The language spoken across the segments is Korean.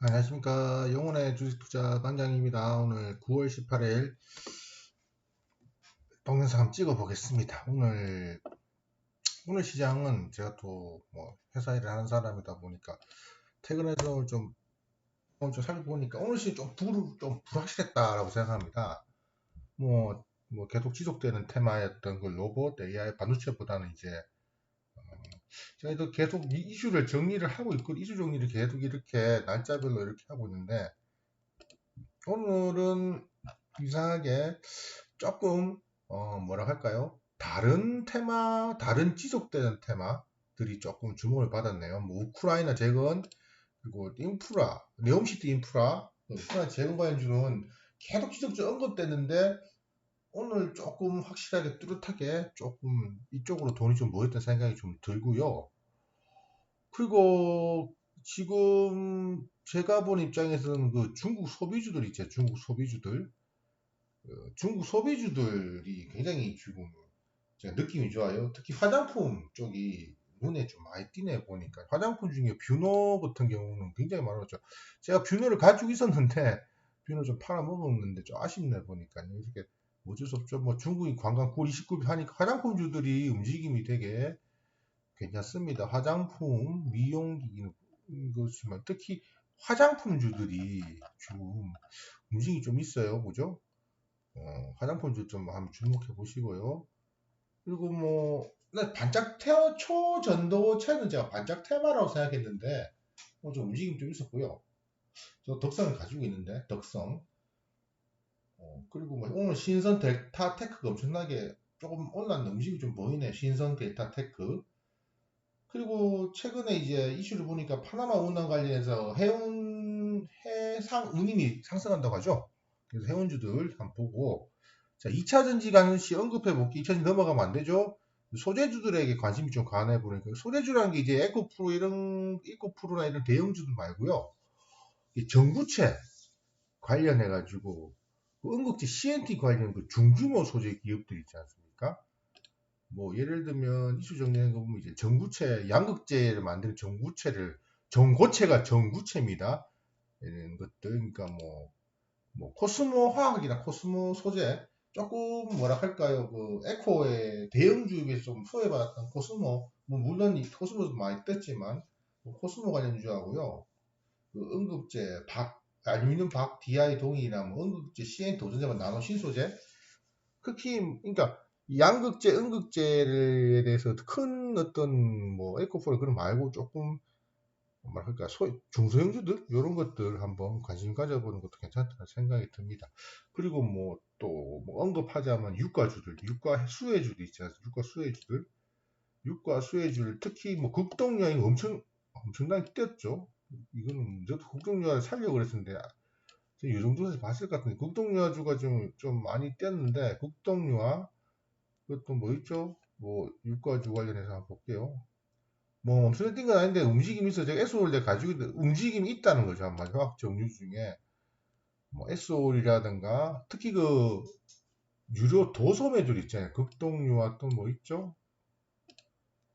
안녕하십니까. 영혼의 주식투자 반장입니다. 오늘 9월 18일 동영상 한번 찍어 보겠습니다. 오늘 시장은 제가 또 뭐 회사 일을 하는 사람이다 보니까 퇴근해서 오늘 좀 살펴보니까 오늘 시장 좀 불확실했다라고 생각합니다. 뭐 계속 지속되는 테마였던 그 로봇, AI, 반도체보다는 이제 저희도 계속 이 이슈를 정리를 하고 있고 이슈 정리를 계속 이렇게 날짜별로 이렇게 하고 있는데 오늘은 이상하게 조금 뭐라 할까요? 다른 지속되는 테마들이 조금 주목을 받았네요. 뭐 우크라이나 재건 그리고 인프라, 네옴시티 인프라, 우크라이나 재건 관련주는 계속 지속적으로 언급됐는데 오늘 조금 확실하게 뚜렷하게 조금 이쪽으로 돈이 좀 모였다는 생각이 좀 들고요. 그리고 지금 제가 본 입장에서는 그 중국 소비주들 있죠. 중국 소비주들이 굉장히 지금 제가 느낌이 좋아요. 특히 화장품 쪽이 눈에 좀 많이 띄네 보니까 화장품 중에 뷰노 같은 경우는 굉장히 많았죠. 제가 뷰노를 가지고 있었는데 뷰노 좀 팔아 먹었는데 좀 아쉽네 보니까 이렇게 어쩔 수 없죠. 뭐 중국이 관광 9월 29일 하니까 화장품주들이 움직임이 되게 괜찮습니다. 화장품, 미용기기는 그렇지만 특히 화장품주들이 지금 움직임이 좀 있어요. 그죠? 화장품주 좀 한번 주목해 보시고요. 그리고 초전도체는 제가 반짝 테마라고 생각했는데, 좀 움직임 좀 있었고요. 저 덕성을 가지고 있는데, 덕성. 그리고 뭐 오늘 신선 델타 테크가 엄청나게 조금 올랐는데 움직임이 좀 보이네. 신선 델타 테크. 그리고 최근에 이제 이슈를 보니까 파나마 운항 관련해서 해상 운임이 상승한다고 하죠. 그래서 해운주들 한번 보고, 자, 2차 전지 관시 언급해 볼게요. 2차 전지 넘어가면 안 되죠. 소재주들에게 관심이 좀 가네 보니까 소재주라는 게 이제 에코프로나 이런 대형주들 말고요. 전구체 관련해 가지고 그 응급제 CNT 관련 그 중규모 소재 기업들 있지 않습니까? 뭐 예를 들면 이슈 정리하는 거 보면 이제 전구체 양극재를 만드는 전고체가 전구체입니다. 이런 것들 그러니까 뭐 코스모 화학이나 코스모 소재 조금 뭐라 할까요? 그 에코의 대형주에 비해서 좀 소외받았던 코스모 물론 이 코스모도 많이 떴지만 코스모 관련주하고요. 그 응급제 알루미늄 DI 동이나 뭐 응급제 CN 도전자가 나노 신소재 특히 그러니까 양극재, 음극재에 대해서 큰 어떤 뭐 에코프로 그런 말고 조금 뭐랄까 중소형주들 이런 것들 한번 관심 가져보는 것도 괜찮다는 생각이 듭니다. 그리고 뭐 또 언급하자면 유가 수혜주도 있지 않습니까? 유가 수혜주들 특히 뭐 극동여행 엄청나게 뛰었죠. 이거는 저도 극동여행을 살려고 그랬는데 이 정도에서 봤을 것 같은데 극동유화주가 좀 많이 뛰었는데 극동유화 그것도 뭐 있죠? 뭐 유가주 관련해서 한번 볼게요. 뭐 엄청 뛴건 아닌데 움직임이 있어. 제가 SO를 가지고 있는 움직임이 있다는 거죠. 한마디 화학 정류 중에 뭐 SO라든가 특히 그 유료 도소매들 있잖아요. 극동유화 또 뭐 있죠?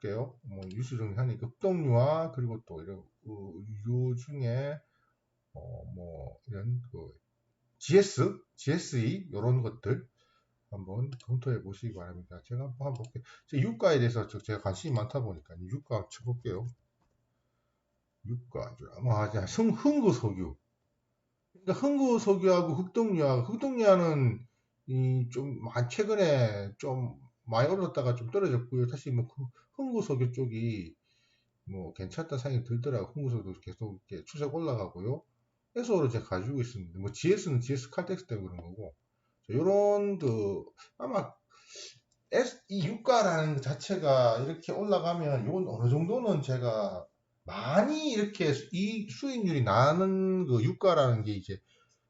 볼게요. 뭐 유수 정리하니 극동유화 그리고 또 이런 유료 중에 뭐 이런 그 GSE 이런 것들 한번 검토해 보시기 바랍니다. 제가 한번 볼게요. 유가에 대해서 제가 관심이 많다 보니까 유가 쳐볼게요. 유가, 흥구석유. 그러니까 흥구석유하고 흑동유화는 최근에 좀 많이 올랐다가 좀 떨어졌고요. 다시 뭐 흥구석유 쪽이 뭐 괜찮다 생각이 들더라고. 흥구석유도 계속 이렇게 추세 올라가고요. 해소를 제가 가지고 있습니다. 뭐 GS는 GS 칼텍스 때문에 그런 거고. 요런 아마 이 유가라는 것 자체가 이렇게 올라가면 요건 어느 정도는 제가 많이 이렇게 이 수익률이 나는 그 유가라는 게 이제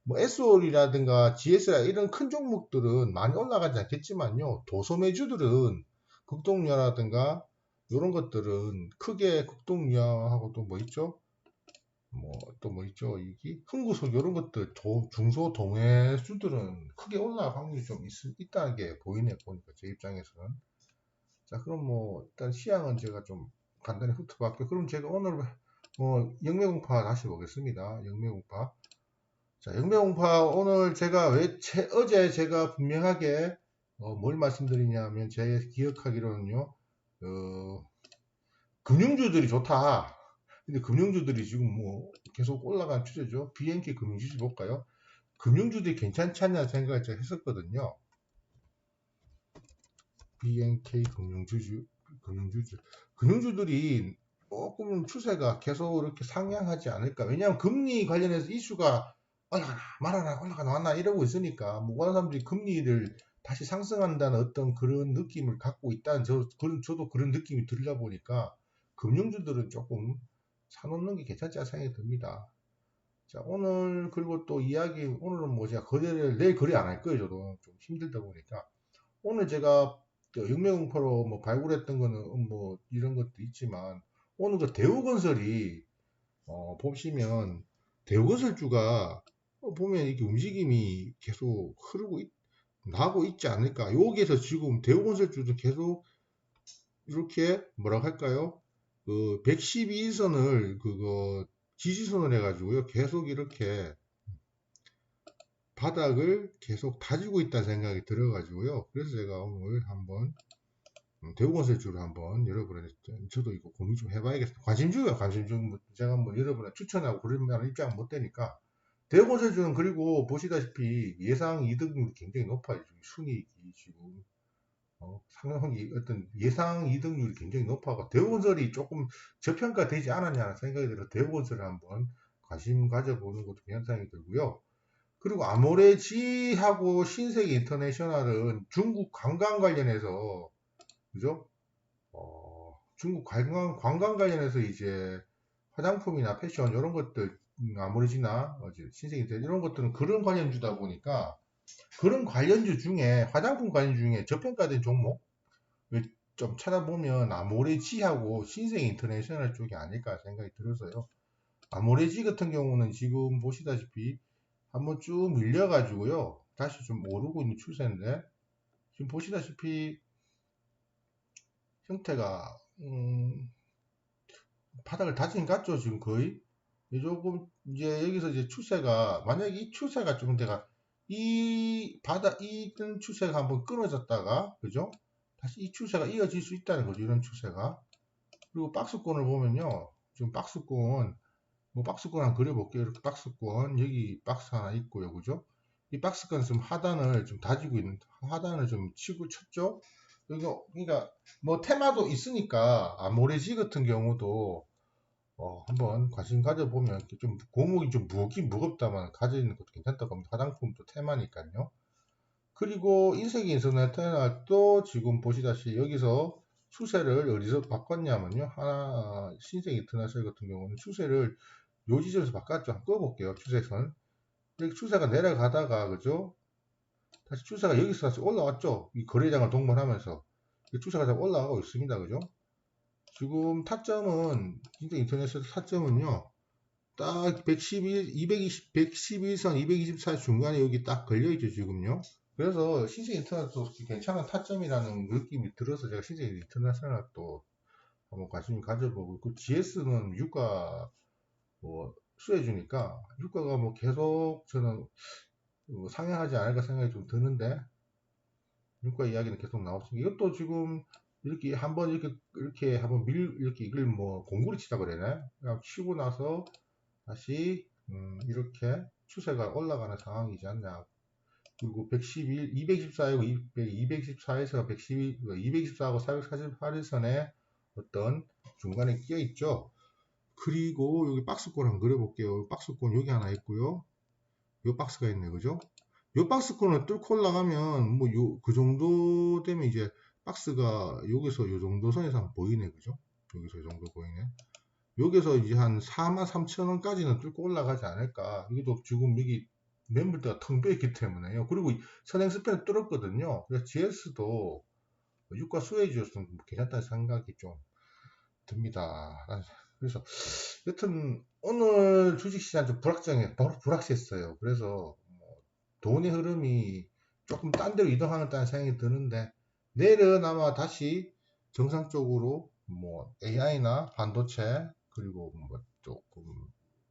뭐 SOL이라든가 GS라 이런 큰 종목들은 많이 올라가지 않겠지만요. 도소매주들은 극동유화라든가 이런 것들은 크게 극동유화하고 또 뭐 있죠? 또 뭐 있죠? 이게 흥구석 이런 것들 중소 동해수들은 크게 올라갈 확률이 좀 있다는 게 보이네 보니까 제 입장에서는. 자 그럼 뭐 일단 시향은 제가 좀 간단히 훑어봤고요. 그럼 제가 오늘 영매공파 다시 보겠습니다. 영매공파. 자, 영매공파 오늘 제가 어제 제가 분명하게 뭘 말씀드리냐면 제 기억하기로는요. 금융주들이 좋다. 근데 금융주들이 지금 뭐 계속 올라간 추세죠. BNK 금융주주 볼까요? 금융주들이 괜찮지 않냐 생각을 제가 했었거든요. BNK 금융주들이 조금 추세가 계속 이렇게 상향하지 않을까. 왜냐하면 금리 관련해서 이슈가 올라가나 말아나 올라가나 왔나 이러고 있으니까 뭐 많은 사람들이 금리를 다시 상승한다는 어떤 그런 느낌을 갖고 있다는 저도 그런 느낌이 들다 보니까 금융주들은 조금 사놓는 게 괜찮지 않은 생각이 듭니다. 자, 오늘 그리고 또 이야기 오늘은 뭐 제가 거래를 내일 거래 안 할 거예요. 저도 좀 힘들다 보니까 오늘 제가 영매공포로 뭐 발굴했던 거는 뭐 이런 것도 있지만 오늘 그 대우건설이 보시면 대우건설주가 보면 이렇게 움직임이 계속 나고 있지 않을까. 여기에서 지금 대우건설주도 계속 이렇게 뭐라고 할까요? 그 112선을 그거 지지선을 해가지고요. 계속 이렇게 바닥을 계속 다지고 있다는 생각이 들어가지고요. 그래서 제가 오늘 한번 대우건설주를 한번 여러분한테 저도 이거 고민 좀 해봐야겠다. 관심주가 관심주 제가 한번 여러분한테 추천하고 그러면 입장 못 되니까 대우건설주는 그리고 보시다시피 예상 이득률이 굉장히 높아요. 순이익이 지금 상당히 어떤 예상 이득률이 굉장히 높아서 대우건설이 조금 저평가되지 않았냐는 생각이 들어 대우건설을 한번 관심 가져보는 것도 괜찮은 생각이 들고요. 그리고 아모레지하고 신세계 인터내셔널은 중국 관광 관련해서 그죠? 중국 관광 관련해서 이제 화장품이나 패션 이런 것들 아모레지나 신세계 인터내셔널 이런 것들은 그런 관련주다 보니까 그런 관련주 중에 화장품 관련 중에 저평가된 종목 좀 찾아보면 아모레지하고 신세계 인터내셔널 쪽이 아닐까 생각이 들어서요. 아모레지 같은 경우는 지금 보시다시피 한번 쭉 밀려가지고요. 다시 좀 오르고 있는 추세인데 지금 보시다시피 형태가 바닥을 다진 것 같죠. 지금 거의 조금 이제 여기서 이제 추세가 만약에 이 추세가 좀 내가 이 추세가 한번 끊어졌다가 그죠? 다시 이 추세가 이어질 수 있다는 거죠. 이런 추세가. 그리고 박스권을 보면요. 지금 박스권 뭐 박스권 한번 그려볼게요. 이렇게 박스권 여기 박스 하나 있고요. 그죠? 이 박스권 좀 하단을 좀 다지고 있는 하단을 좀 치고 쳤죠. 그러니까 뭐 테마도 있으니까 아모레지 같은 경우도 한번 관심 가져보면 좀 공목이 좀 무겁다만 가지는 것도 괜찮다고 합니다. 화장품도 테마니까요. 그리고 인쇄기 인터넷도 지금 보시다시피 여기서 추세를 어디서 바꿨냐면요. 신세계 인터넷 같은 경우는 추세를 요 지점에서 바꿨죠. 한번 꺼볼게요. 추세선. 여기 추세가 내려가다가 그죠? 다시 추세가 여기서 다시 올라왔죠. 이 거래량을 동반하면서 추세가 다시 올라가고 있습니다. 그죠? 지금 타점은 진짜 인터넷에서 타점은요. 딱 111, 220, 111선 224 중간에 여기 딱 걸려있죠. 지금요. 그래서 신세계 인터넷도 괜찮은 타점이라는 느낌이 들어서 제가 신세계 인터넷을 또 한번 관심 가져보고 그 GS는 유가 뭐 수혜주니까 유가가 뭐 계속 저는 상향하지 않을까 생각이 좀 드는데 유가 이야기는 계속 나왔습니다. 이것도 지금 이렇게 한번 이렇게 한번 이렇게 이걸 뭐 공구리 치자 그러네. 그냥 치고 나서 다시 이렇게 추세가 올라가는 상황이지 않냐. 그리고 111, 214하고 214에서 112, 224하고 448일선에 어떤 중간에 끼어 있죠. 그리고 여기 박스권 한번 그려볼게요. 박스권 여기 하나 있고요. 요 박스가 있네, 그죠? 요 박스권을 뚫고 올라가면 뭐 그 정도 되면 이제 박스가 여기서 요 정도 선에서 한번 보이네, 그죠? 여기서 이 정도 보이네. 여기서 이제 한 43,000원까지는 뚫고 올라가지 않을까. 이게도 지금 여기 매물대가 텅 비어있기 때문에요. 그리고 선행 스팬을 뚫었거든요. 그래서 GS도 유가 수혜주였으면 괜찮다는 생각이 좀 듭니다. 그래서 여튼 오늘 주식시장 좀 불확실했어요. 그래서 뭐 돈의 흐름이 조금 딴 데로 이동하는 생각이 드는데 내일은 아마 다시 정상적으로 뭐 AI나 반도체 그리고 뭐 조금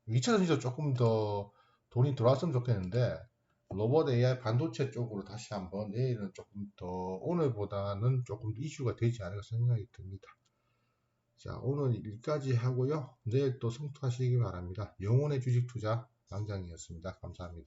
2차 전지도 조금 더 돈이 들어왔으면 좋겠는데 로봇 AI 반도체 쪽으로 다시 한번 내일은 조금 더 오늘보다는 조금 더 이슈가 되지 않을까 생각이 듭니다. 자, 오늘 여기까지 하고요. 내일 또 성투하시기 바랍니다. 영혼의 주식 투자 왕장이었습니다. 감사합니다.